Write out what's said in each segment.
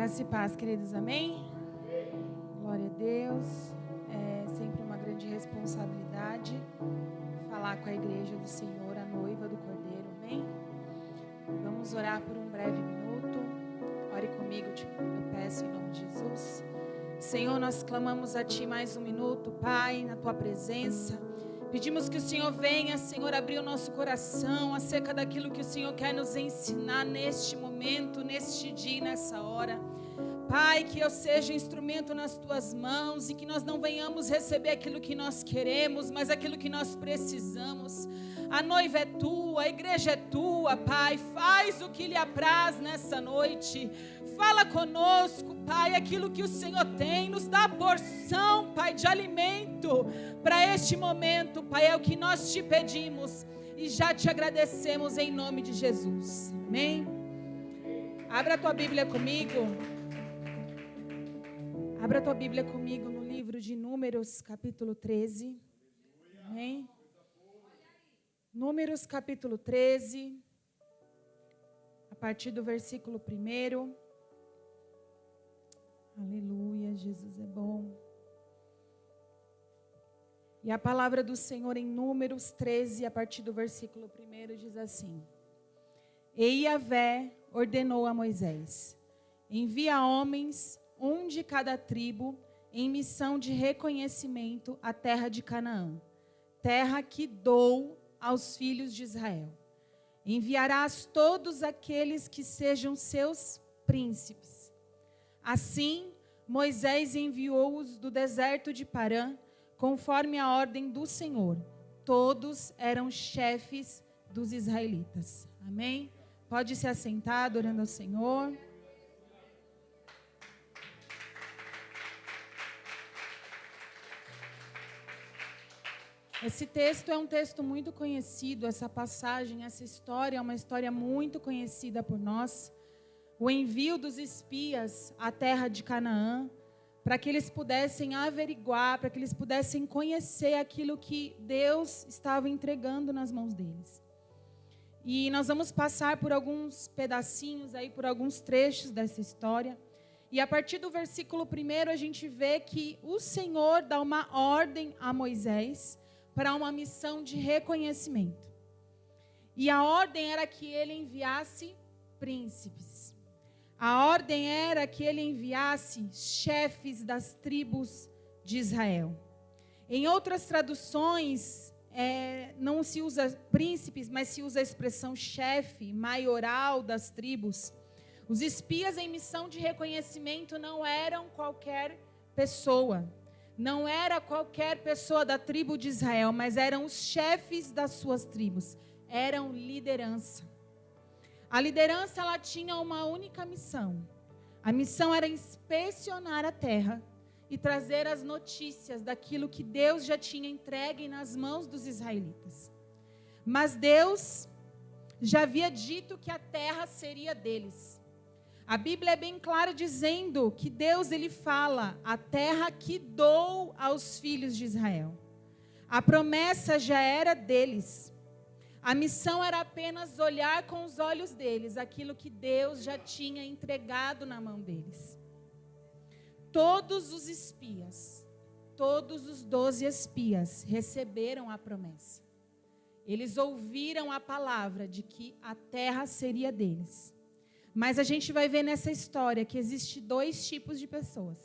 Graça e paz, queridos, amém? Glória a Deus. É sempre uma grande responsabilidade falar com a igreja do Senhor, a noiva do Cordeiro, amém? Vamos orar por um breve minuto. Ore comigo, eu peço em nome de Jesus. Senhor, nós clamamos a Ti mais um minuto, Pai, na Tua presença. Pedimos que o Senhor venha, Senhor, abrir o nosso coração acerca daquilo que o Senhor quer nos ensinar neste momento, neste dia e nessa hora. Pai, que eu seja instrumento nas Tuas mãos e que nós não venhamos receber aquilo que nós queremos, mas aquilo que nós precisamos. A noiva é Tua, a igreja é Tua, Pai. Faz o que lhe apraz nessa noite. Fala conosco, Pai, aquilo que o Senhor tem. Nos dá a porção, Pai, de alimento para este momento, Pai. É o que nós Te pedimos e já Te agradecemos em nome de Jesus. Amém? Abra a Tua Bíblia comigo. Abra a Tua Bíblia comigo no livro de Números, capítulo 13. Amém? Números, capítulo 13. A partir do versículo 1. Aleluia, Jesus é bom. E a palavra do Senhor em Números 13, a partir do versículo 1, diz assim: E Yahvé ordenou a Moisés: envia homens, um de cada tribo, em missão de reconhecimento à terra de Canaã, terra que dou aos filhos de Israel. Enviarás todos aqueles que sejam seus príncipes. Assim, Moisés enviou-os do deserto de Parã, conforme a ordem do Senhor. Todos eram chefes dos israelitas. Amém? Pode se assentar, adorando ao Senhor. Esse texto é um texto muito conhecido, essa passagem, essa história é uma história muito conhecida por nós. O envio dos espias à terra de Canaã, para que eles pudessem averiguar, para que eles pudessem conhecer aquilo que Deus estava entregando nas mãos deles. E nós vamos passar por alguns pedacinhos aí, por alguns trechos dessa história. E a partir do versículo 1 a gente vê que o Senhor dá uma ordem a Moisés para uma missão de reconhecimento. E a ordem era que ele enviasse príncipes. A ordem era que ele enviasse chefes das tribos de Israel. Em outras traduções, não se usa príncipes, mas se usa a expressão chefe, maioral das tribos. Os espias em missão de reconhecimento não eram qualquer pessoa. Não era qualquer pessoa da tribo de Israel, mas eram os chefes das suas tribos. Eram liderança. A liderança, ela tinha uma única missão. A missão era inspecionar a terra e trazer as notícias daquilo que Deus já tinha entregue nas mãos dos israelitas. Mas Deus já havia dito que a terra seria deles. A Bíblia é bem clara dizendo que Deus, ele fala, a terra que dou aos filhos de Israel. A promessa já era deles. A missão era apenas olhar com os olhos deles aquilo que Deus já tinha entregado na mão deles. Todos os espias, todos os 12 espias receberam a promessa. Eles ouviram a palavra de que a terra seria deles. Mas a gente vai ver nessa história que existe 2 tipos de pessoas.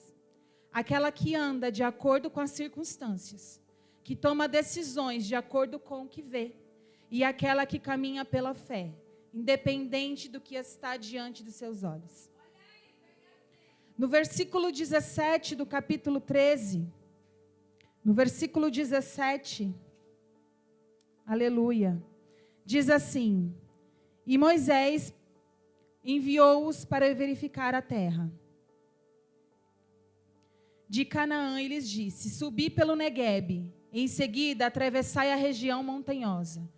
Aquela que anda de acordo com as circunstâncias, que toma decisões de acordo com o que vê. E aquela que caminha pela fé, independente do que está diante dos seus olhos. No versículo 17 do capítulo 13, no versículo 17, aleluia, diz assim: E Moisés enviou-os para verificar a terra de Canaã e lhes disse: Subi pelo Neguebe, em seguida atravessai a região montanhosa.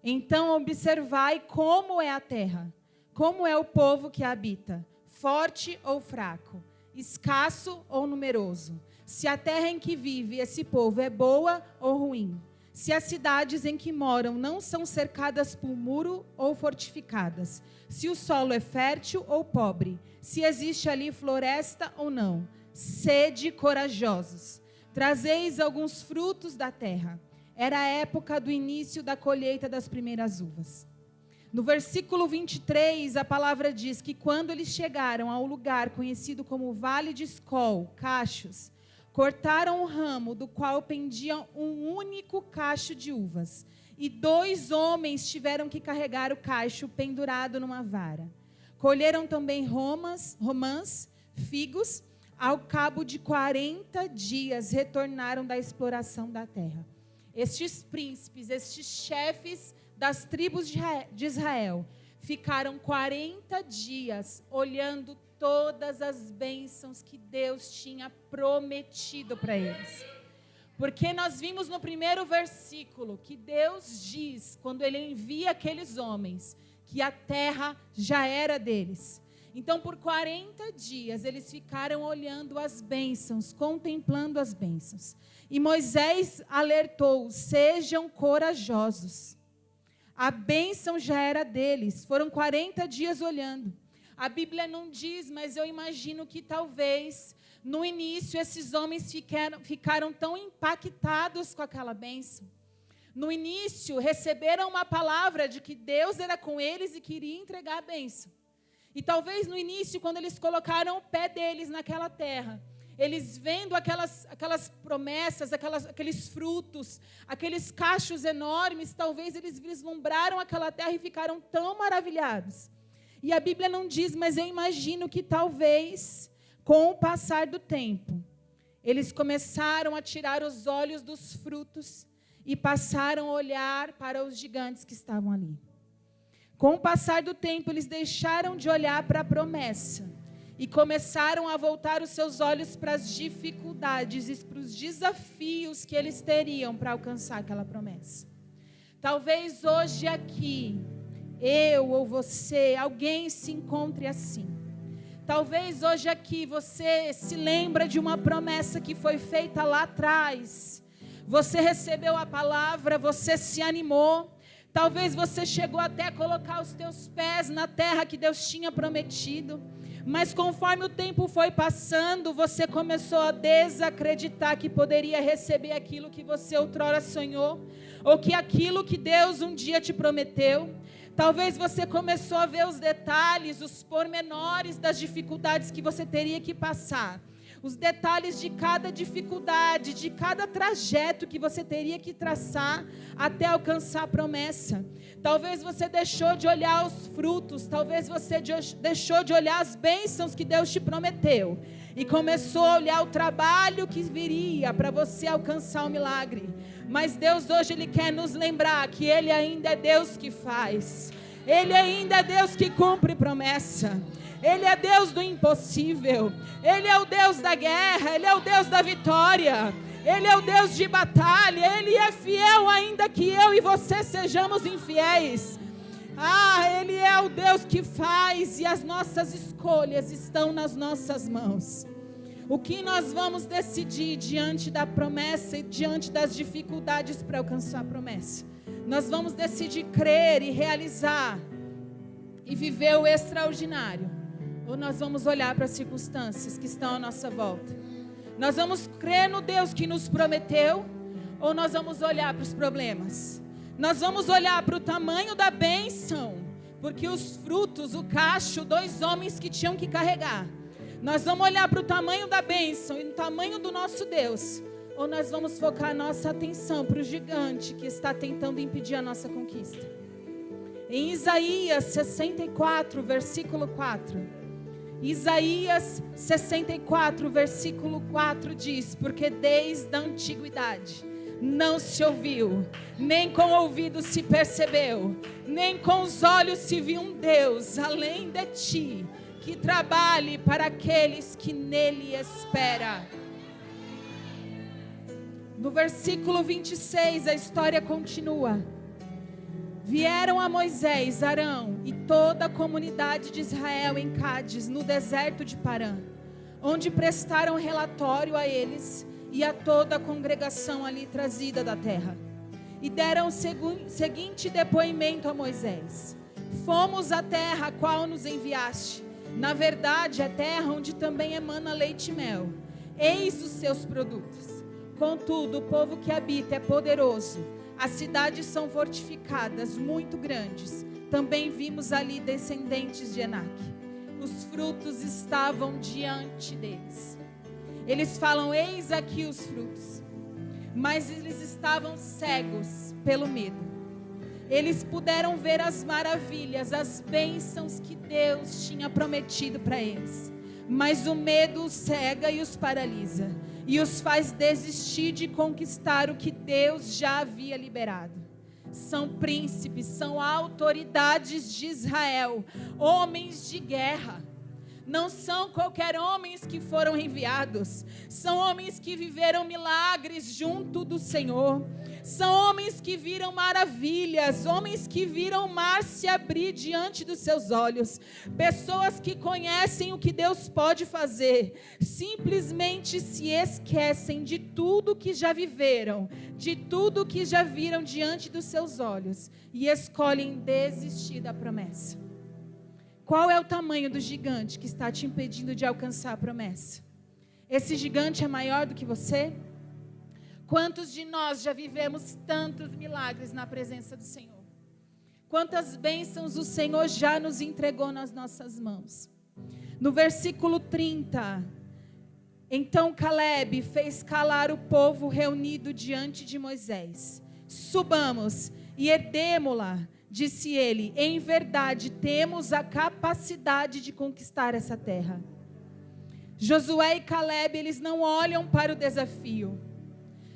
Então observai como é a terra, como é o povo que a habita, forte ou fraco, escasso ou numeroso. Se a terra em que vive esse povo é boa ou ruim. se as cidades em que moram não são cercadas por muro ou fortificadas, se o solo é fértil ou pobre, se existe ali floresta ou não. Sede corajosos, trazeis alguns frutos da terra. Era a época do início da colheita das primeiras uvas. No versículo 23, a palavra diz que quando eles chegaram ao lugar conhecido como Vale de Escol, cachos, cortaram o ramo do qual pendia um único cacho de uvas, e 2 homens tiveram que carregar o cacho pendurado numa vara. Colheram também romãs, figos. Ao cabo de 40 dias retornaram da exploração da terra. Estes príncipes, estes chefes das tribos de Israel, ficaram 40 dias olhando todas as bênçãos que Deus tinha prometido para eles. Porque nós vimos no primeiro versículo que Deus diz, quando Ele envia aqueles homens, que a terra já era deles. Então, por 40 dias, eles ficaram olhando as bênçãos, contemplando as bênçãos. E Moisés alertou: sejam corajosos. A bênção já era deles. Foram 40 dias olhando. A Bíblia não diz, mas eu imagino que talvez, no início, esses homens ficaram tão impactados com aquela bênção. No início, receberam uma palavra de que Deus era com eles e queria entregar a bênção. E talvez no início, quando eles colocaram o pé deles naquela terra, eles vendo aquelas promessas, aqueles frutos, aqueles cachos enormes, talvez eles vislumbraram aquela terra e ficaram tão maravilhados. E a Bíblia não diz, mas eu imagino que talvez, com o passar do tempo, eles começaram a tirar os olhos dos frutos e passaram a olhar para os gigantes que estavam ali. Com o passar do tempo, eles deixaram de olhar para a promessa e começaram a voltar os seus olhos para as dificuldades e para os desafios que eles teriam para alcançar aquela promessa. Talvez hoje aqui, eu ou você, alguém se encontre assim. Talvez hoje aqui você se lembra de uma promessa que foi feita lá atrás. Você recebeu a palavra, você se animou. Talvez você chegou até a colocar os teus pés na terra que Deus tinha prometido. Mas conforme o tempo foi passando, você começou a desacreditar que poderia receber aquilo que você outrora sonhou, ou que aquilo que Deus um dia te prometeu. Talvez você começou a ver os detalhes, os pormenores das dificuldades que você teria que passar. Os detalhes de cada dificuldade, de cada trajeto que você teria que traçar até alcançar a promessa. Talvez você deixou de olhar os frutos, talvez você deixou de olhar as bênçãos que Deus te prometeu e começou a olhar o trabalho que viria para você alcançar o milagre. Mas Deus hoje Ele quer nos lembrar que Ele ainda é Deus que faz. Ele ainda é Deus que cumpre promessa. Ele é Deus do impossível. Ele é o Deus da guerra. Ele é o Deus da vitória. Ele é o Deus de batalha. Ele é fiel ainda que eu e você sejamos infiéis. Ele é o Deus que faz e as nossas escolhas estão nas nossas mãos. O que nós vamos decidir diante da promessa e diante das dificuldades para alcançar a promessa? Nós vamos decidir crer e realizar e viver o extraordinário. Ou nós vamos olhar para as circunstâncias que estão à nossa volta? Nós vamos crer no Deus que nos prometeu? Ou nós vamos olhar para os problemas? Nós vamos olhar para o tamanho da bênção, porque os frutos, o cacho, 2 homens que tinham que carregar. Nós vamos olhar para o tamanho da bênção e no tamanho do nosso Deus? Ou nós vamos focar a nossa atenção para o gigante que está tentando impedir a nossa conquista? Em Isaías 64, versículo 4. Isaías 64, versículo 4 diz: porque desde a antiguidade não se ouviu, nem com o ouvido se percebeu, nem com os olhos se viu um Deus além de ti, que trabalhe para aqueles que nele esperam. No versículo 26 a história continua. Vieram a Moisés, Arão e toda a comunidade de Israel em Cádiz, no deserto de Parã, onde prestaram relatório a eles e a toda a congregação ali trazida da terra. e deram o seguinte depoimento a Moisés: fomos à terra a qual nos enviaste. Na verdade, é terra onde também emana leite e mel. Eis os seus produtos. Contudo, o povo que habita é poderoso. As cidades são fortificadas, muito grandes. Também vimos ali descendentes de Enac. Os frutos estavam diante deles. Eles falam: eis aqui os frutos. Mas eles estavam cegos pelo medo. Eles puderam ver as maravilhas, as bênçãos que Deus tinha prometido para eles. Mas o medo os cega e os paralisa. E os faz desistir de conquistar o que Deus já havia liberado. São príncipes, são autoridades de Israel, homens de guerra. Não são qualquer homens que foram enviados. São homens que viveram milagres junto do Senhor. São homens que viram maravilhas. Homens que viram o mar se abrir diante dos seus olhos. Pessoas que conhecem o que Deus pode fazer. Simplesmente se esquecem de tudo que já viveram. De tudo que já viram diante dos seus olhos. E escolhem desistir da promessa. Qual é o tamanho do gigante que está te impedindo de alcançar a promessa? Esse gigante é maior do que você? Quantos de nós já vivemos tantos milagres na presença do Senhor? Quantas bênçãos o Senhor já nos entregou nas nossas mãos? No versículo 30, então Caleb fez calar o povo reunido diante de Moisés. Subamos e herdemo-la. Disse ele: em verdade temos a capacidade de conquistar essa terra. Josué e Caleb, eles não olham para o desafio.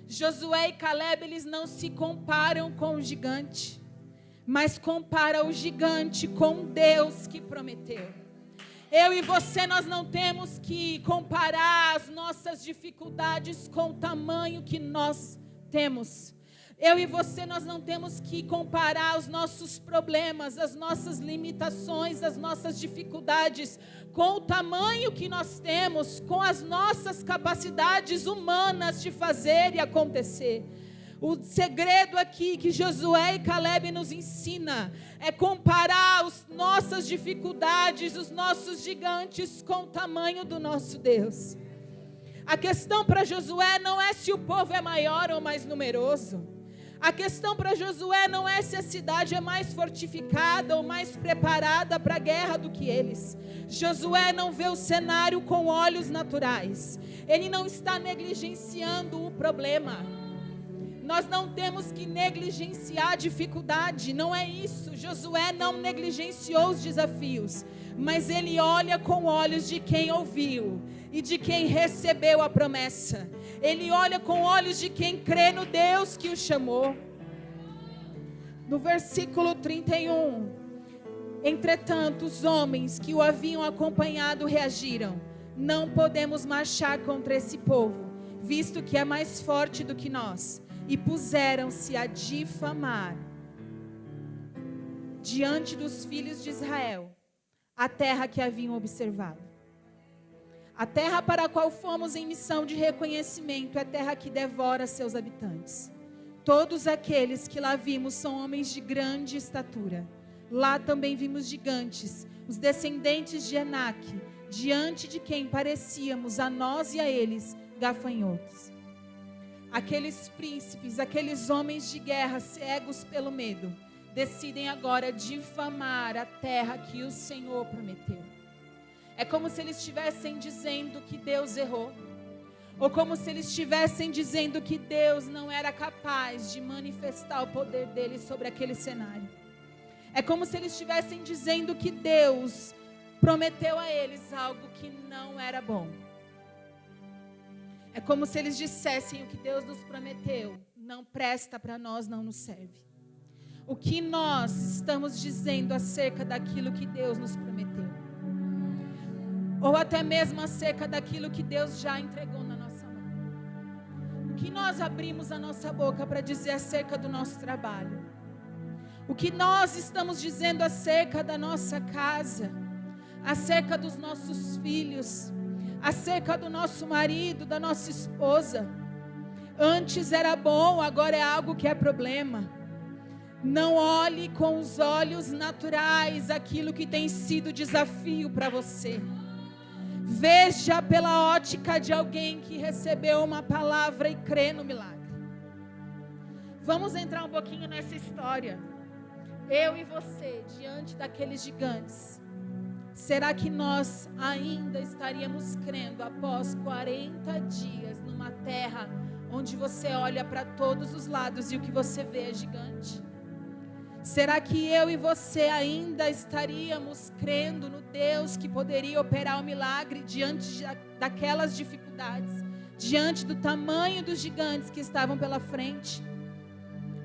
Josué e Caleb, eles não se comparam com o gigante, mas compara o gigante com Deus que prometeu. Eu e você, nós não temos que comparar as nossas dificuldades com o tamanho que nós temos. Eu e você, nós não temos que comparar os nossos problemas, as nossas limitações, as nossas dificuldades com o tamanho que nós temos, com as nossas capacidades humanas de fazer e acontecer. O segredo aqui que Josué e Caleb nos ensina é comparar as nossas dificuldades, os nossos gigantes com o tamanho do nosso Deus. A questão para Josué não é se o povo é maior ou mais numeroso. A questão para Josué não é se a cidade é mais fortificada ou mais preparada para a guerra do que eles. Josué não vê o cenário com olhos naturais. Ele não está negligenciando o problema. Nós não temos que negligenciar a dificuldade, não é isso. Josué não negligenciou os desafios, mas ele olha com olhos de quem ouviu e de quem recebeu a promessa. Ele olha com olhos de quem crê no Deus que o chamou. No versículo 31, entretanto, os homens que o haviam acompanhado reagiram: não podemos marchar contra esse povo, visto que é mais forte do que nós. E puseram-se a difamar diante dos filhos de Israel a terra que haviam observado. A terra para a qual fomos em missão de reconhecimento é terra que devora seus habitantes. Todos aqueles que lá vimos são homens de grande estatura. Lá também vimos gigantes, os descendentes de Enac, diante de quem parecíamos a nós e a eles gafanhotos. Aqueles príncipes, aqueles homens de guerra cegos pelo medo, decidem agora difamar a terra que o Senhor prometeu. É como se eles estivessem dizendo que Deus errou, ou como se eles estivessem dizendo que Deus não era capaz de manifestar o poder dele sobre aquele cenário. É como se eles estivessem dizendo que Deus prometeu a eles algo que não era bom. É como se eles dissessem: o que Deus nos prometeu não presta para nós, não nos serve. O que nós estamos dizendo acerca daquilo que Deus nos prometeu? Ou até mesmo acerca daquilo que Deus já entregou na nossa mão. O que nós abrimos a nossa boca para dizer acerca do nosso trabalho? O que nós estamos dizendo acerca da nossa casa? Acerca dos nossos filhos? Acerca do nosso marido, da nossa esposa? Antes era bom, agora é algo que é problema. Não olhe com os olhos naturais aquilo que tem sido desafio para você. Veja pela ótica de alguém que recebeu uma palavra e crê no milagre. Vamos entrar um pouquinho nessa história. Eu e você, diante daqueles gigantes. Será que nós ainda estaríamos crendo após 40 dias numa terra onde você olha para todos os lados e o que você vê é gigante? Será que eu e você ainda estaríamos crendo no Deus que poderia operar o milagre diante daquelas dificuldades, diante do tamanho dos gigantes que estavam pela frente?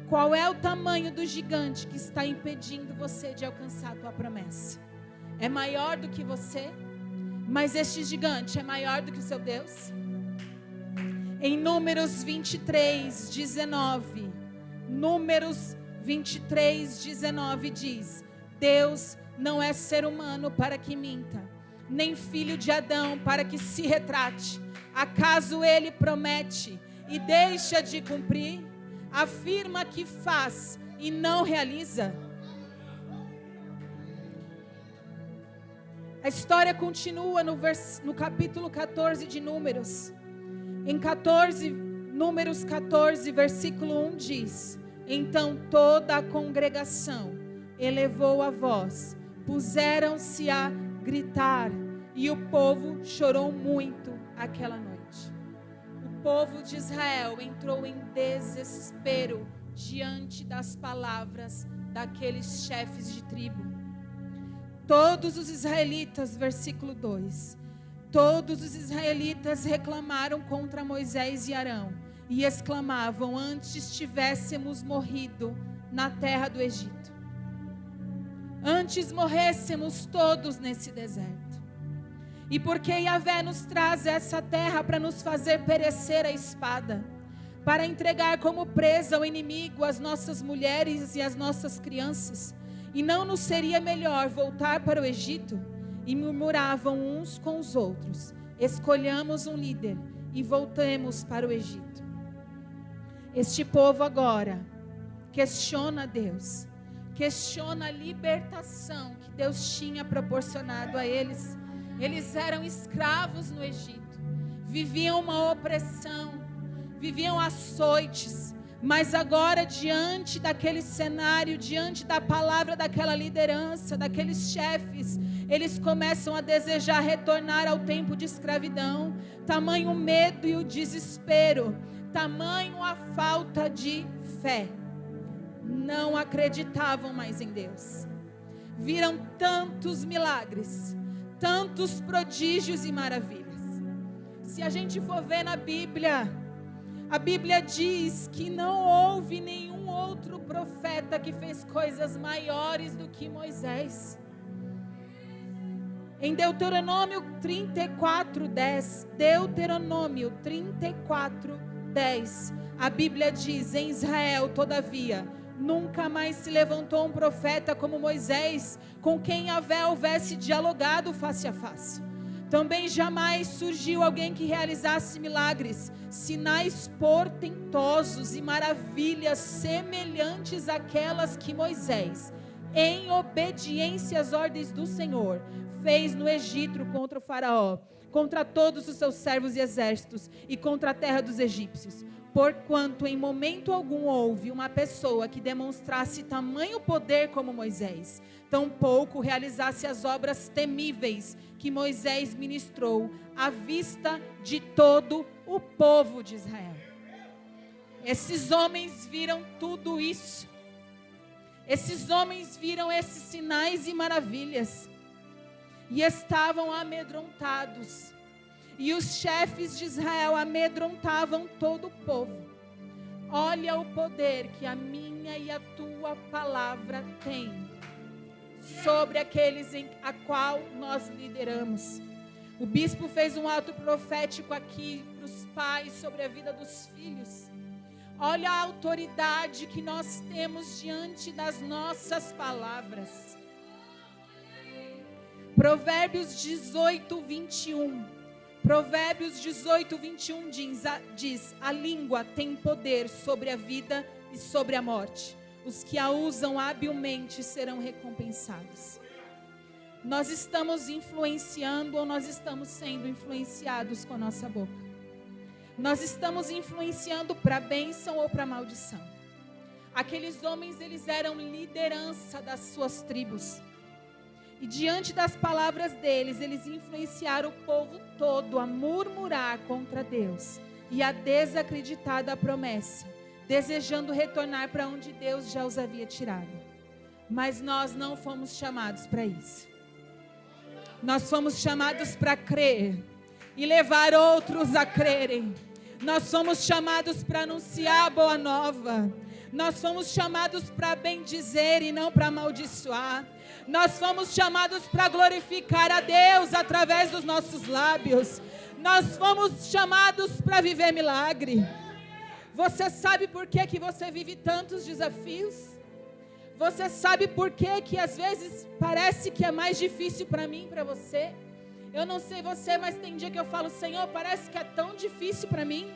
Qual é o tamanho do gigante que está impedindo você de alcançar a tua promessa? É maior do que você? Mas este gigante é maior do que o seu Deus? Em Números 23, 19, Números 23, 19 diz: Deus não é ser humano para que minta, nem filho de Adão para que se retrate. Acaso ele promete e deixa de cumprir? Afirma que faz e não realiza? A história continua no capítulo 14 de Números. Em Números 14, versículo 1 diz: Então toda a congregação elevou a voz, puseram-se a gritar, e o povo chorou muito aquela noite. O povo de Israel entrou em desespero diante das palavras daqueles chefes de tribo. Todos os israelitas, versículo 2, todos os israelitas reclamaram contra Moisés e Arão e exclamavam: antes tivéssemos morrido na terra do Egito, antes morrêssemos todos nesse deserto. E porque Yahvé nos traz essa terra para nos fazer perecer a espada, para entregar como presa ao inimigo as nossas mulheres e as nossas crianças, e não nos seria melhor voltar para o Egito? E murmuravam uns com os outros: escolhamos um líder e voltemos para o Egito. Este povo agora questiona Deus, questiona a libertação que Deus tinha proporcionado a eles. Eles eram escravos no Egito, viviam uma opressão, viviam açoites, mas agora diante daquele cenário, diante da palavra daquela liderança, daqueles chefes, eles começam a desejar retornar ao tempo de escravidão. Tamanho o medo e o desespero, tamanho a falta de fé. Não acreditavam mais em Deus. Viram tantos milagres, tantos prodígios e maravilhas. Se a gente for ver na Bíblia, a Bíblia diz que não houve nenhum outro profeta que fez coisas maiores do que Moisés. Em Deuteronômio 34:10, Deuteronômio 34:10, a Bíblia diz: em Israel, todavia, nunca mais se levantou um profeta como Moisés, com quem Yahvé houvesse dialogado face a face. Também jamais surgiu alguém que realizasse milagres, sinais portentosos e maravilhas semelhantes àquelas que Moisés, em obediência às ordens do Senhor, fez no Egito contra o faraó, contra todos os seus servos e exércitos e contra a terra dos egípcios. Porquanto em momento algum houve uma pessoa que demonstrasse tamanho poder como Moisés, tampouco realizasse as obras temíveis que Moisés ministrou à vista de todo o povo de Israel. Esses homens viram tudo isso. Esses homens viram esses sinais e maravilhas e estavam amedrontados. E os chefes de Israel amedrontavam todo o povo. Olha o poder que a minha e a tua palavra tem sobre aqueles a qual nós lideramos. O bispo fez um ato profético aqui para os pais sobre a vida dos filhos. Olha a autoridade que nós temos diante das nossas Provérbios 18, 21. Provérbios 18, 21 diz: a língua tem poder sobre a vida e sobre a morte. Os que a usam habilmente serão recompensados. Nós estamos influenciando ou nós estamos sendo influenciados com a nossa boca? Nós estamos influenciando para a bênção ou para a maldição? Aqueles homens, eles eram liderança das suas tribos. E diante das palavras deles, eles influenciaram o povo todo a murmurar contra Deus e a desacreditar da promessa, desejando retornar para onde Deus já os havia tirado. Mas nós não fomos chamados para isso. Nós fomos chamados para crer e levar outros a crerem. Nós fomos chamados para anunciar a boa nova. Nós fomos chamados para bendizer e não para amaldiçoar. Nós fomos chamados para glorificar a Deus através dos nossos lábios. Nós fomos chamados para viver milagre. Você sabe por que você vive tantos desafios? Você sabe por que às vezes parece que é mais difícil para mim e para você? Eu não sei você, mas tem dia que eu falo: Senhor, parece que é tão difícil para mim.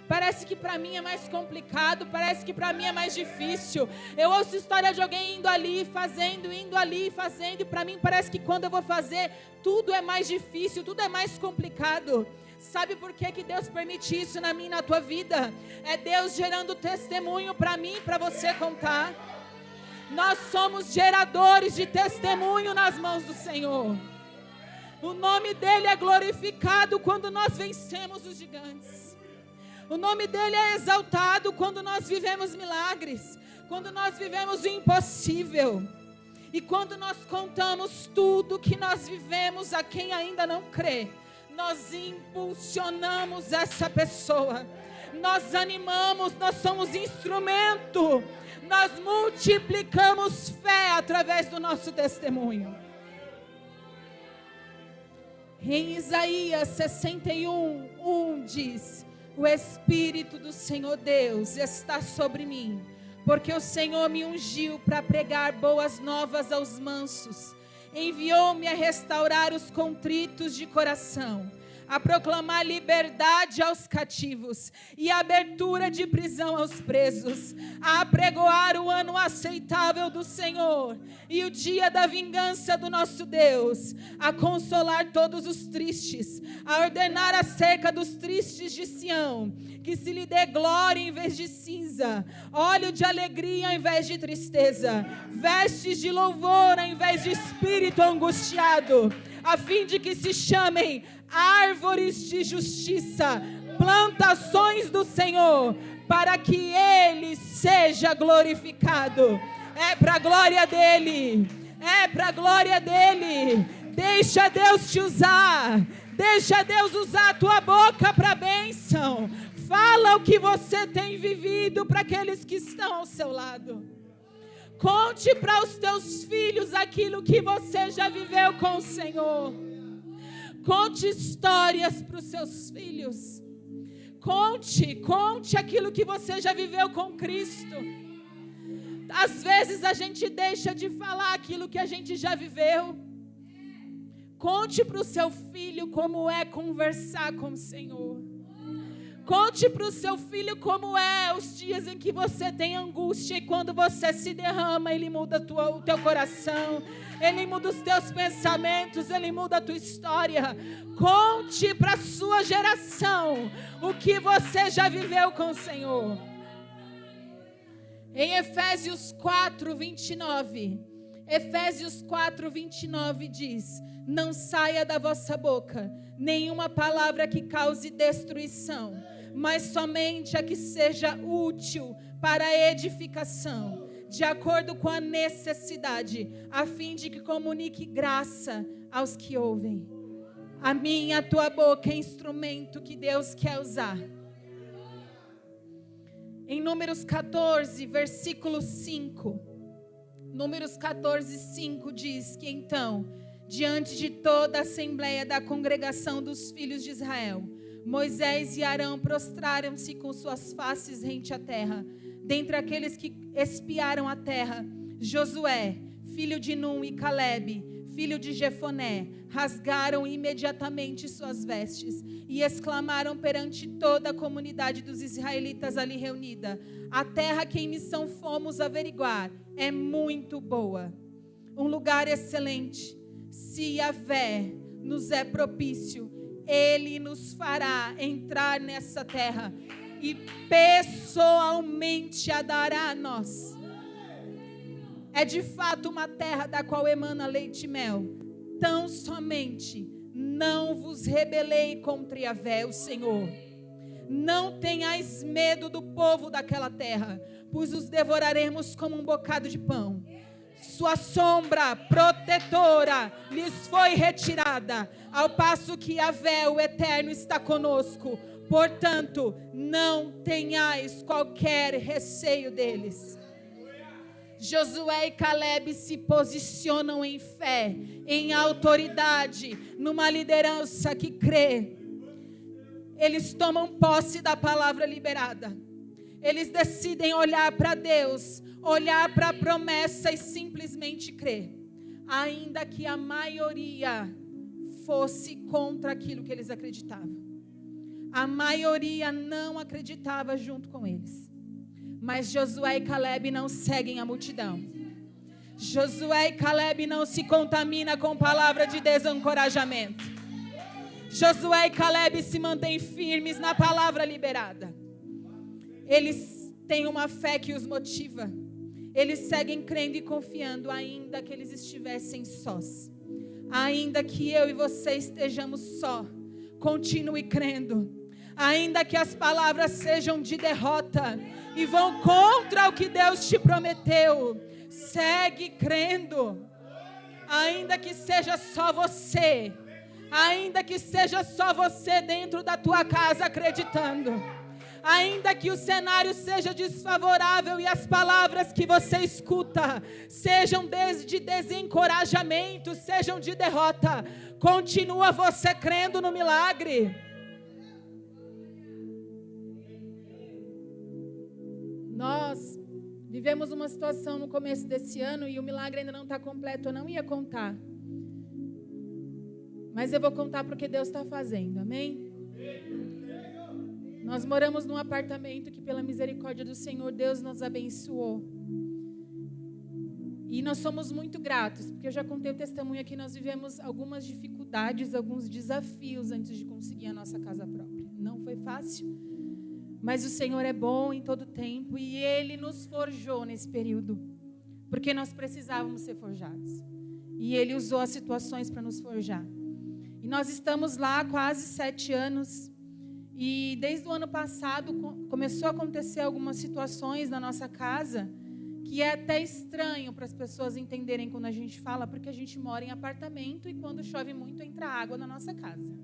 Parece que para mim é mais complicado, parece que para mim é mais difícil. Eu ouço história de alguém indo ali, fazendo, e para mim parece que quando eu vou fazer, tudo é mais difícil, tudo é mais complicado. Sabe por que Deus permite isso na minha e na tua vida? É Deus gerando testemunho para mim e para você contar. Nós somos geradores de testemunho nas mãos do Senhor. O nome dele é glorificado quando nós vencemos os gigantes. O nome dele é exaltado quando nós vivemos milagres, quando nós vivemos o impossível. E quando nós contamos tudo que nós vivemos a quem ainda não crê, nós impulsionamos essa pessoa, nós animamos, nós somos instrumento, nós multiplicamos fé através do nosso testemunho. Em Isaías 61:1 diz: o Espírito do Senhor Deus está sobre mim, porque o Senhor me ungiu para pregar boas novas aos mansos, enviou-me a restaurar os contritos de coração, a proclamar liberdade aos cativos e abertura de prisão aos presos, a apregoar o ano aceitável do Senhor e o dia da vingança do nosso Deus, a consolar todos os tristes, a ordenar acerca dos tristes de Sião, que se lhe dê glória em vez de cinza, óleo de alegria ao invés de tristeza, vestes de louvor ao invés de espírito angustiado, a fim de que se chamem árvores de justiça, plantações do Senhor, para que Ele seja glorificado. É para a glória dEle, é para a glória dEle. Deixa Deus te usar, deixa Deus usar a tua boca para a bênção. Fala o que você tem vivido para aqueles que estão ao seu lado. Conte para os teus filhos aquilo que você já viveu com o Senhor. Conte histórias para os seus filhos. Conte aquilo que você já viveu com Cristo. Às vezes a gente deixa de falar aquilo que a gente já viveu. Conte para o seu filho como é conversar com o Senhor. Conte para o seu filho como é os dias em que você tem angústia e quando você se derrama, Ele muda o teu coração, Ele muda os teus pensamentos, Ele muda a tua história. Conte para a sua geração o que você já viveu com o Senhor. Em Efésios 4:29, Efésios 4:29 diz: não saia da vossa boca nenhuma palavra que cause destruição, mas somente a que seja útil para a edificação, de acordo com a necessidade, a fim de que comunique graça aos que ouvem. A minha, a tua boca é instrumento que Deus quer usar. Em Números 14, versículo 5, Números 14:5 diz que então, diante de toda a assembleia da congregação dos filhos de Israel, Moisés e Arão prostraram-se com suas faces rente à terra. Dentre aqueles que espiaram a terra, Josué, filho de Num, e Calebe, filho de Jefoné, rasgaram imediatamente suas vestes e exclamaram perante toda a comunidade dos israelitas ali reunida: a terra que em missão fomos averiguar é muito boa, um lugar excelente. Se Yahvé nos é propício, Ele nos fará entrar nessa terra e pessoalmente a dará a nós. É de fato uma terra da qual emana leite e mel. Tão somente não vos rebelei contra Yahvé, o Senhor. Não tenhais medo do povo daquela terra, pois os devoraremos como um bocado de pão. Sua sombra protetora lhes foi retirada, ao passo que Yahvé, o Eterno, está conosco. Portanto, não tenhais qualquer receio deles. Josué e Caleb se posicionam em fé, em autoridade, numa liderança que crê. Eles tomam posse da palavra liberada. Eles decidem olhar para Deus, olhar para a promessa e simplesmente crer. Ainda que a maioria fosse contra aquilo que eles acreditavam. A maioria não acreditava junto com eles. Mas Josué e Caleb não seguem a multidão. Josué e Caleb não se contaminam com palavra de desencorajamento. Josué e Caleb se mantêm firmes na palavra liberada. Eles têm uma fé que os motiva. Eles seguem crendo e confiando, ainda que eles estivessem sós. Ainda que eu e você estejamos só, continue crendo. Ainda que as palavras sejam de derrota e vão contra o que Deus te prometeu, segue crendo. Ainda que seja só você, ainda que seja só você dentro da tua casa acreditando, ainda que o cenário seja desfavorável e as palavras que você escuta sejam de desencorajamento, sejam de derrota, continua você crendo no milagre. Nós vivemos uma situação no começo desse ano e o milagre ainda não está completo. Eu não ia contar, mas eu vou contar porque Deus está fazendo, amém? Nós moramos num apartamento que pela misericórdia do Senhor, Deus nos abençoou. E nós somos muito gratos, porque eu já contei o testemunho aqui, nós vivemos algumas dificuldades, alguns desafios antes de conseguir a nossa casa própria. Não foi fácil. Mas o Senhor é bom em todo tempo e Ele nos forjou nesse período, porque nós precisávamos ser forjados. E Ele usou as situações para nos forjar. E nós estamos lá há quase 7 anos. E desde o ano passado começou a acontecer algumas situações na nossa casa que é até estranho para as pessoas entenderem quando a gente fala, porque a gente mora em apartamento e quando chove muito entra água na nossa casa.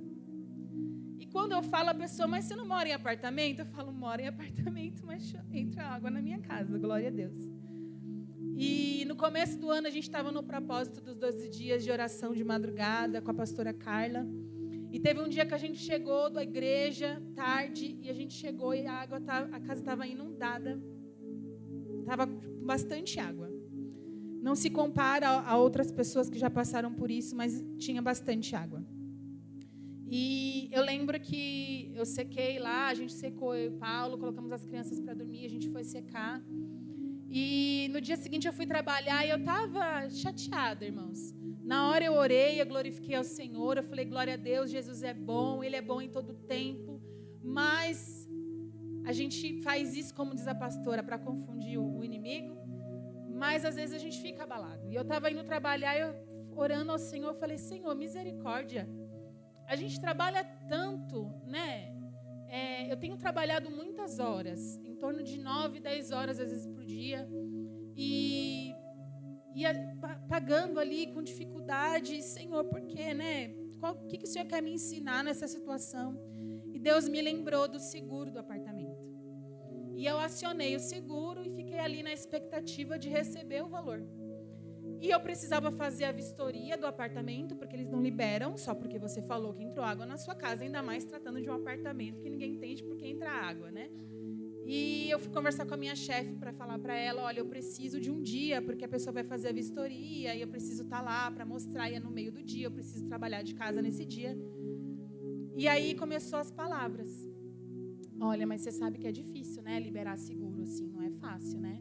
E quando eu falo a pessoa, mas você não mora em apartamento? Eu falo, moro em apartamento, mas entra água na minha casa, glória a Deus. E no começo do ano a gente estava no propósito dos 12 dias de oração de madrugada com a pastora Carla. E teve um dia que a gente chegou da igreja, tarde, e a gente chegou e a casa estava inundada. Estava com bastante água. Não se compara a outras pessoas que já passaram por isso, mas tinha bastante água. E eu lembro que eu sequei lá, a gente secou, eu e o Paulo, colocamos as crianças para dormir, a gente foi secar. E no dia seguinte eu fui trabalhar e eu estava chateada, irmãos. Na hora eu orei, eu glorifiquei ao Senhor, eu falei, glória a Deus, Jesus é bom, Ele é bom em todo tempo. Mas a gente faz isso, como diz a pastora, para confundir o inimigo. Mas às vezes a gente fica abalado. E eu estava indo trabalhar, eu orando ao Senhor, eu falei, Senhor, misericórdia. A gente trabalha tanto, né? Eu tenho trabalhado muitas horas, em torno de 9, 10 horas às vezes por dia. E pagando ali com dificuldade, Senhor, por quê, né? O que o Senhor quer me ensinar nessa situação? E Deus me lembrou do seguro do apartamento. E eu acionei o seguro e fiquei ali na expectativa de receber o valor. E eu precisava fazer a vistoria do apartamento, porque eles não liberam, só porque você falou que entrou água na sua casa, ainda mais tratando de um apartamento que ninguém entende porque entra água, né? E eu fui conversar com a minha chefe para falar para ela, olha, eu preciso de um dia, porque a pessoa vai fazer a vistoria, e eu preciso estar lá para mostrar, e é no meio do dia, eu preciso trabalhar de casa nesse dia. E aí começou as palavras. Olha, mas você sabe que é difícil, né? Liberar seguro, assim, não é fácil, né?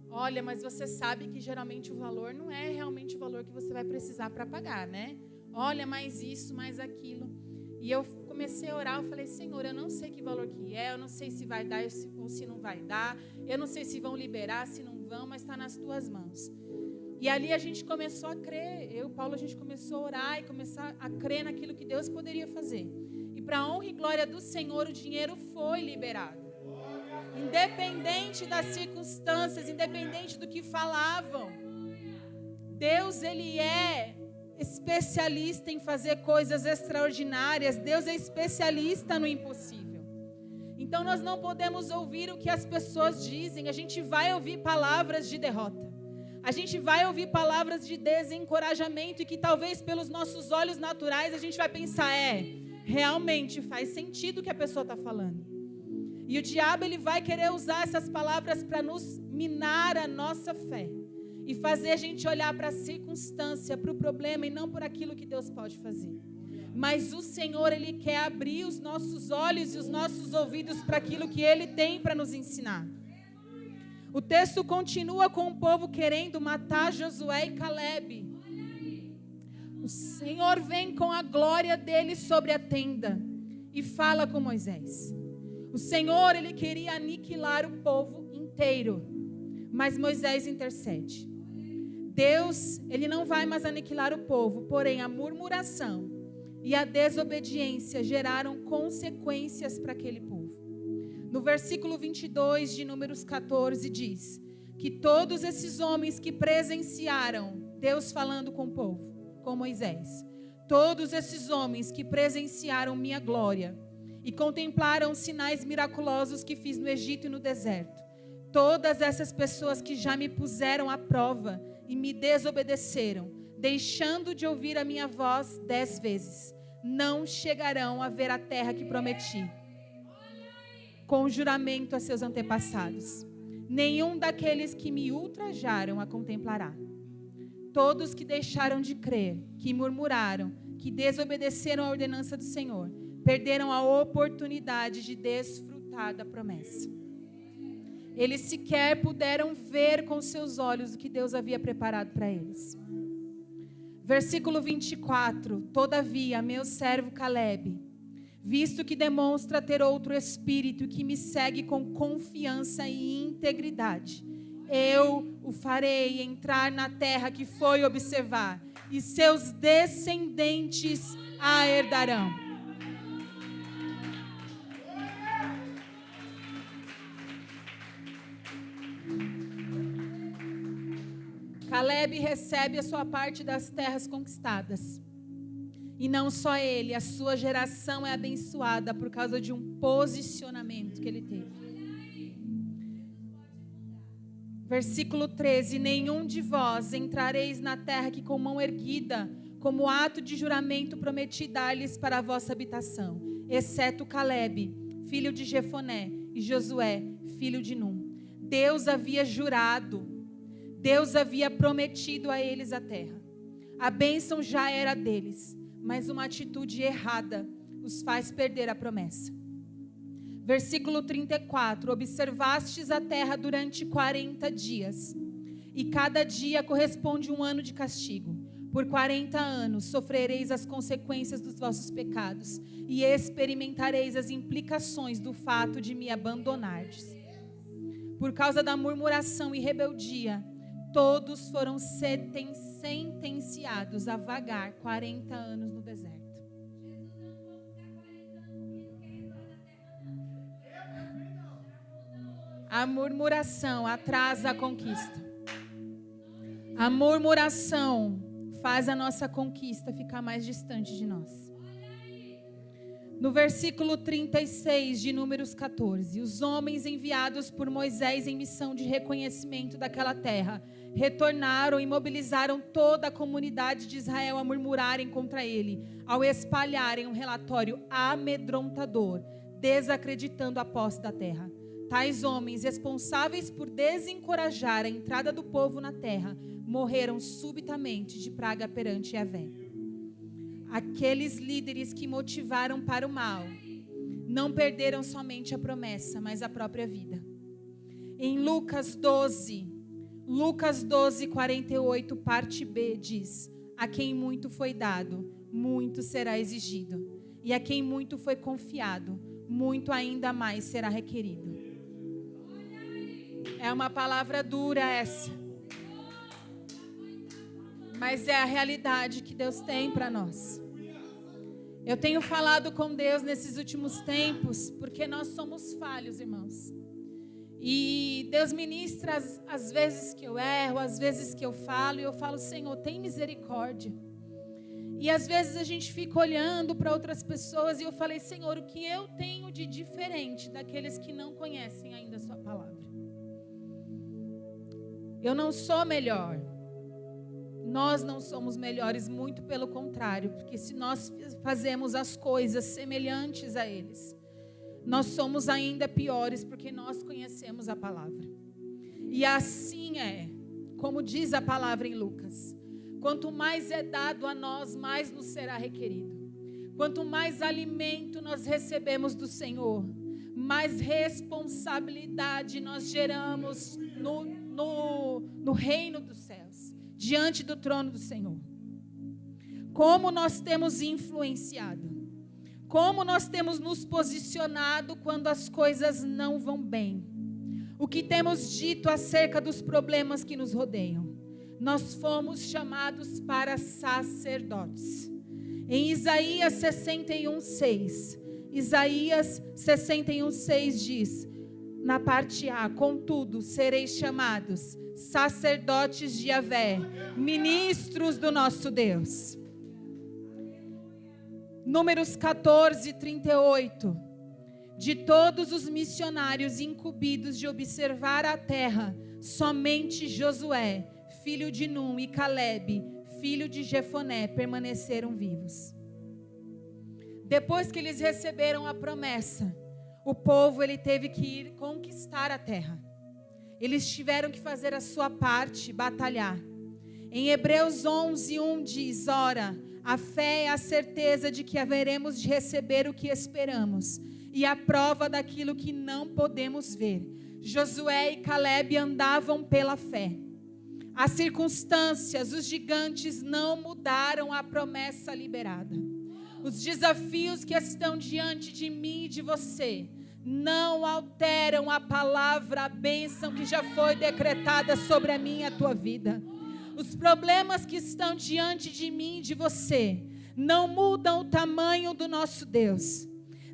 Olha, mas você sabe que geralmente o valor não é realmente o valor que você vai precisar para pagar, né? Olha, mais isso, mais aquilo. E eu comecei a orar, eu falei, Senhor, eu não sei que valor que é, eu não sei se vai dar ou se não vai dar, eu não sei se vão liberar, se não vão, mas está nas tuas mãos. E ali a gente começou a crer, eu e Paulo, a gente começou a orar e começar a crer naquilo que Deus poderia fazer. E para a honra e glória do Senhor, o dinheiro foi liberado. Independente das circunstâncias, independente do que falavam, Deus, Ele é especialista em fazer coisas extraordinárias. Deus é especialista no impossível. Então nós não podemos ouvir o que as pessoas dizem. A gente vai ouvir palavras de derrota. A gente vai ouvir palavras de desencorajamento e que talvez pelos nossos olhos naturais a gente vai pensar, realmente faz sentido o que a pessoa está falando. E o diabo, ele vai querer usar essas palavras para nos minar a nossa fé. E fazer a gente olhar para a circunstância, para o problema e não por aquilo que Deus pode fazer. Mas o Senhor, Ele quer abrir os nossos olhos e os nossos ouvidos para aquilo que Ele tem para nos ensinar. O texto continua com o povo querendo matar Josué e Calebe. O Senhor vem com a glória dele sobre a tenda e fala com Moisés. O Senhor, Ele queria aniquilar o povo inteiro, mas Moisés intercede. Deus, Ele não vai mais aniquilar o povo, porém a murmuração e a desobediência geraram consequências para aquele povo. No versículo 22 de Números 14 diz que todos esses homens que presenciaram Deus falando com o povo, com Moisés, todos esses homens que presenciaram minha glória e contemplaram os sinais miraculosos que fiz no Egito e no deserto, todas essas pessoas que já me puseram à prova e me desobedeceram, deixando de ouvir a minha voz 10 vezes, não chegarão a ver a terra que prometi, com juramento a seus antepassados. Nenhum daqueles que me ultrajaram a contemplará. Todos que deixaram de crer, que murmuraram, que desobedeceram a ordenança do Senhor, perderam a oportunidade de desfrutar da promessa. Eles sequer puderam ver com seus olhos o que Deus havia preparado para eles. Versículo 24. Todavia, meu servo Calebe, visto que demonstra ter outro espírito que me segue com confiança e integridade, eu o farei entrar na terra que foi observar, e seus descendentes a herdarão. Calebe recebe a sua parte das terras conquistadas. E não só ele, a sua geração é abençoada por causa de um posicionamento que ele teve. Versículo 13: nenhum de vós entrareis na terra que com mão erguida, como ato de juramento prometi dar-lhes para a vossa habitação, exceto Calebe, filho de Jefoné, e Josué, filho de Num. Deus havia jurado, Deus havia prometido a eles a terra. A bênção já era deles, mas uma atitude errada os faz perder a promessa. Versículo 34. Observastes a terra durante 40 dias, e cada dia corresponde um ano de castigo. Por 40 anos sofrereis as consequências dos vossos pecados, e experimentareis as implicações do fato de me abandonardes. Por causa da murmuração e rebeldia, todos foram sentenciados a vagar 40 anos no deserto. A murmuração atrasa a conquista. A murmuração faz a nossa conquista ficar mais distante de nós. No versículo 36 de Números 14, os homens enviados por Moisés em missão de reconhecimento daquela terra retornaram e mobilizaram toda a comunidade de Israel a murmurarem contra ele, ao espalharem um relatório amedrontador, desacreditando a posse da terra. tais homens, responsáveis por desencorajar a entrada do povo na terra, morreram subitamente de praga perante Yahvé. Aqueles líderes que motivaram para o mal não perderam somente a promessa, mas a própria vida. Em Lucas 12, 48, parte B, diz: a quem muito foi dado, muito será exigido. E a quem muito foi confiado, muito ainda mais será requerido. É uma palavra dura essa, mas é a realidade que Deus tem para nós. Eu tenho falado com Deus nesses últimos tempos, porque nós somos falhos, irmãos. E Deus ministra às vezes que eu erro, às vezes que eu falo, e eu falo: Senhor, tem misericórdia. E às vezes a gente fica olhando para outras pessoas, e eu falei: Senhor, o que eu tenho de diferente daqueles que não conhecem ainda a sua palavra? Eu não sou melhor. Nós não somos melhores, muito pelo contrário, porque se nós fazemos as coisas semelhantes a eles, nós somos ainda piores, porque nós conhecemos a palavra. E assim é, como diz a palavra em Lucas: quanto mais é dado a nós, mais nos será requerido. Quanto mais alimento nós recebemos do Senhor, mais responsabilidade nós geramos no reino dos céus, diante do trono do Senhor. Como nós temos influenciado, como nós temos nos posicionado quando as coisas não vão bem, o que temos dito acerca dos problemas que nos rodeiam. Nós fomos chamados para sacerdotes. Em Isaías 61:6, Isaías 61:6 diz, na parte A: contudo, sereis chamados sacerdotes de Yahvé, ministros do nosso Deus. Números 14:38. De todos os missionários incumbidos de observar a terra, somente Josué, filho de Num, e Calebe, filho de Jefoné, permaneceram vivos. Depois que eles receberam a promessa, o povo teve que ir conquistar a terra. Eles tiveram que fazer a sua parte, batalhar. Em Hebreus 11:1 diz: ora, a fé é a certeza de que haveremos de receber o que esperamos, e a prova daquilo que não podemos ver. Josué e Calebe andavam pela fé. As circunstâncias, os gigantes não mudaram a promessa liberada. Os desafios que estão diante de mim e de você não alteram a palavra, a bênção que já foi decretada sobre a minha e a tua vida. Os problemas que estão diante de mim e de você não mudam o tamanho do nosso Deus.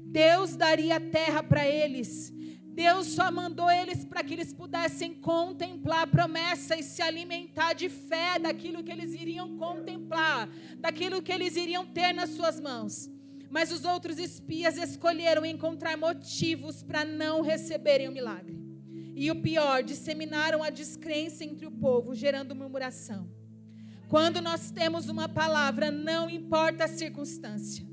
Deus daria terra para eles. Deus só mandou eles para que eles pudessem contemplar a promessa e se alimentar de fé daquilo que eles iriam contemplar, daquilo que eles iriam ter nas suas mãos. Mas os outros espias escolheram encontrar motivos para não receberem o milagre. E o pior, disseminaram a descrença entre o povo, gerando murmuração. Quando nós temos uma palavra, não importa a circunstância,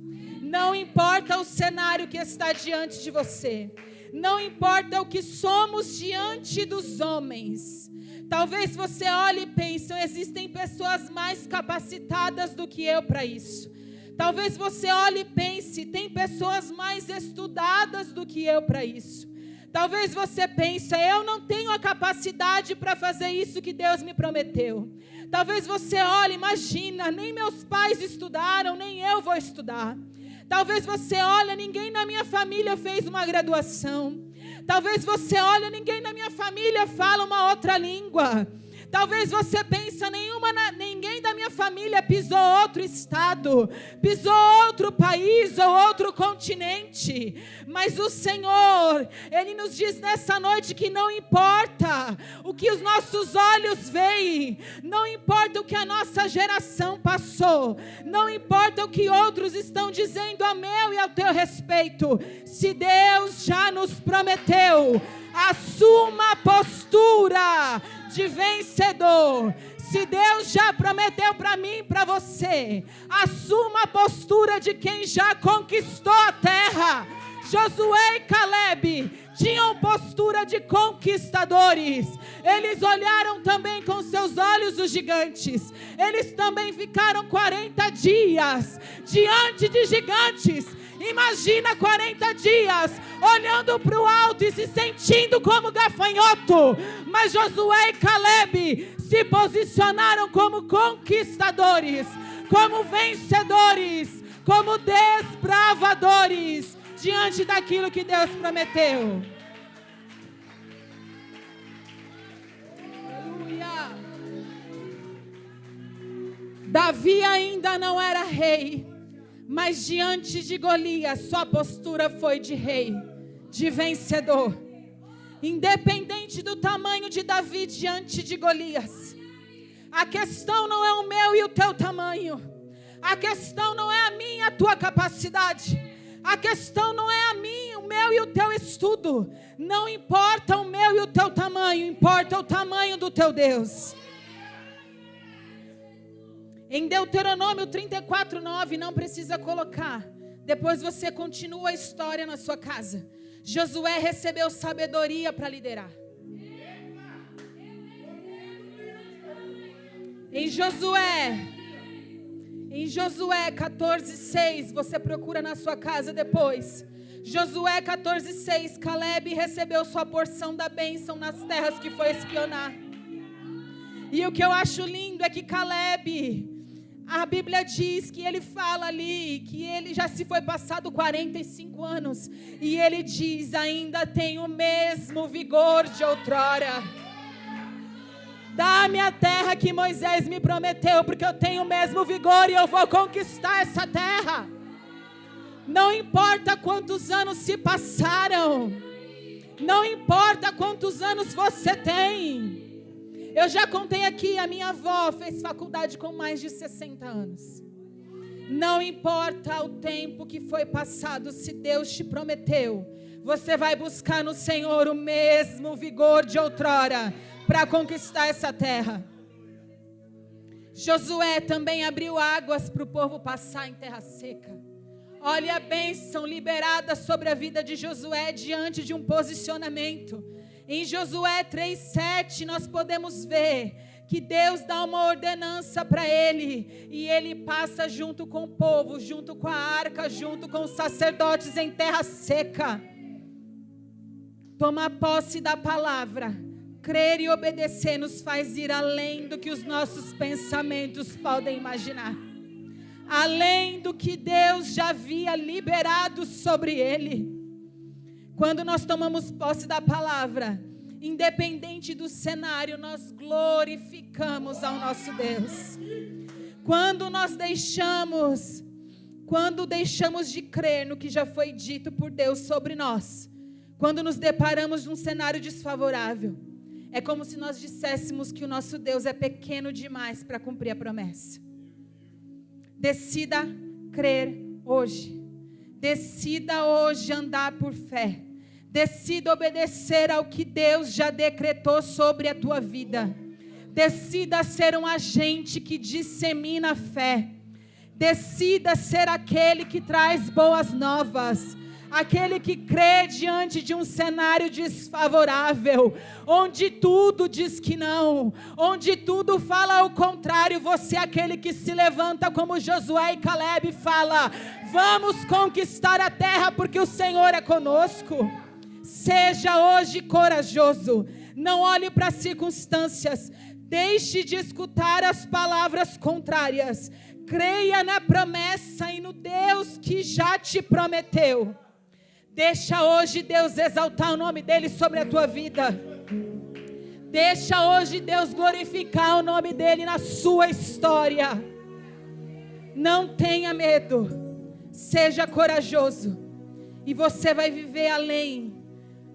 não importa o cenário que está diante de você, não importa o que somos diante dos homens. Talvez você olhe e pense: existem pessoas mais capacitadas do que eu para isso. Talvez você olhe e pense: tem pessoas mais estudadas do que eu para isso. Talvez você pense: eu não tenho a capacidade para fazer isso que Deus me prometeu. Talvez você olhe: imagina, nem meus pais estudaram, nem eu vou estudar. Talvez você olhe: ninguém na minha família fez uma graduação. Talvez você olhe: ninguém na minha família fala uma outra língua. Talvez você pense: ninguém da minha família pisou outro estado, pisou outro país ou outro continente. Mas o Senhor, Ele nos diz nessa noite que não importa o que os nossos olhos veem, não importa o que a nossa geração passou, não importa o que outros estão dizendo a meu e ao teu respeito. Se Deus já nos prometeu, assuma a postura de vencedor. Se Deus já prometeu para mim e para você, assuma a postura de quem já conquistou a terra. Josué e Calebe tinham postura de conquistadores. Eles olharam também com seus olhos os gigantes. Eles também ficaram 40 dias diante de gigantes. Imagina 40 dias olhando para o alto e se sentindo como gafanhoto. Mas Josué e Caleb se posicionaram como conquistadores, como vencedores, como desbravadores diante daquilo que Deus prometeu. Aleluia. Davi ainda não era rei, mas diante de Golias, sua postura foi de rei, de vencedor. Independente do tamanho de Davi diante de Golias, a questão não é o meu e o teu tamanho. A questão não é a minha e a tua capacidade. A questão não é a minha, o meu e o teu estudo. Não importa o meu e o teu tamanho, importa o tamanho do teu Deus. Em Deuteronômio 34:9, não precisa colocar. Depois você continua a história na sua casa. Josué recebeu sabedoria para liderar. Em Josué 14:6, você procura na sua casa depois. Josué 14:6, Caleb recebeu sua porção da bênção nas terras que foi espionar. E o que eu acho lindo é que Caleb, a Bíblia diz que ele fala ali, que ele já se foi passado 45 anos. E ele diz, ainda tem o mesmo vigor de outrora. Dá-me a terra que Moisés me prometeu, porque eu tenho o mesmo vigor e eu vou conquistar essa terra. Não importa quantos anos se passaram. Não importa quantos anos você tem. Eu já contei aqui, a minha avó fez faculdade com mais de 60 anos. Não importa o tempo que foi passado, se Deus te prometeu, você vai buscar no Senhor o mesmo vigor de outrora para conquistar essa terra. Josué também abriu águas para o povo passar em terra seca. Olha a bênção liberada sobre a vida de Josué diante de um posicionamento. Em Josué 3:7 nós podemos ver que Deus dá uma ordenança para ele, e ele passa junto com o povo, junto com a arca, junto com os sacerdotes em terra seca. Tomar posse da palavra, crer e obedecer nos faz ir além do que os nossos pensamentos podem imaginar, além do que Deus já havia liberado sobre ele. Quando nós tomamos posse da palavra, independente do cenário, nós glorificamos ao nosso Deus. Quando deixamos de crer no que já foi dito por Deus sobre nós, quando nos deparamos num cenário desfavorável, é como se nós disséssemos que o nosso Deus é pequeno demais para cumprir a promessa. Decida crer hoje. Decida hoje andar por fé. Decida obedecer ao que Deus já decretou sobre a tua vida. Decida ser um agente que dissemina a fé. Decida ser aquele que traz boas novas. Aquele que crê diante de um cenário desfavorável, onde tudo diz que não, onde tudo fala ao contrário. Você é aquele que se levanta como Josué e Caleb e fala: vamos conquistar a terra porque o Senhor é conosco. Seja hoje corajoso, não olhe para as circunstâncias, deixe de escutar as palavras contrárias, creia na promessa e no Deus que já te prometeu. Deixa hoje Deus exaltar o nome dEle sobre a tua vida. Deixa hoje Deus glorificar o nome dEle na sua história. Não tenha medo, seja corajoso, e você vai viver além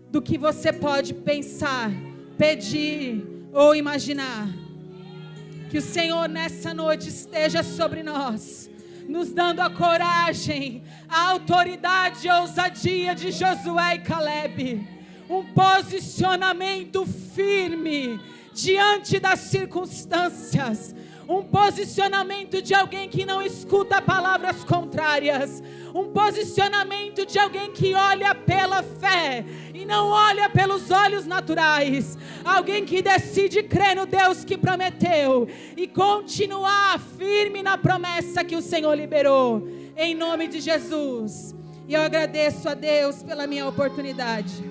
do que você pode pensar, pedir ou imaginar. Que o Senhor nessa noite esteja sobre nós, nos dando a coragem, a autoridade e a ousadia de Josué e Caleb. Um posicionamento firme diante das circunstâncias. um posicionamento de alguém que não escuta palavras contrárias, um posicionamento de alguém que olha pela fé e não olha pelos olhos naturais, alguém que decide crer no Deus que prometeu e continuar firme na promessa que o Senhor liberou, em nome de Jesus. E eu agradeço a Deus pela minha oportunidade.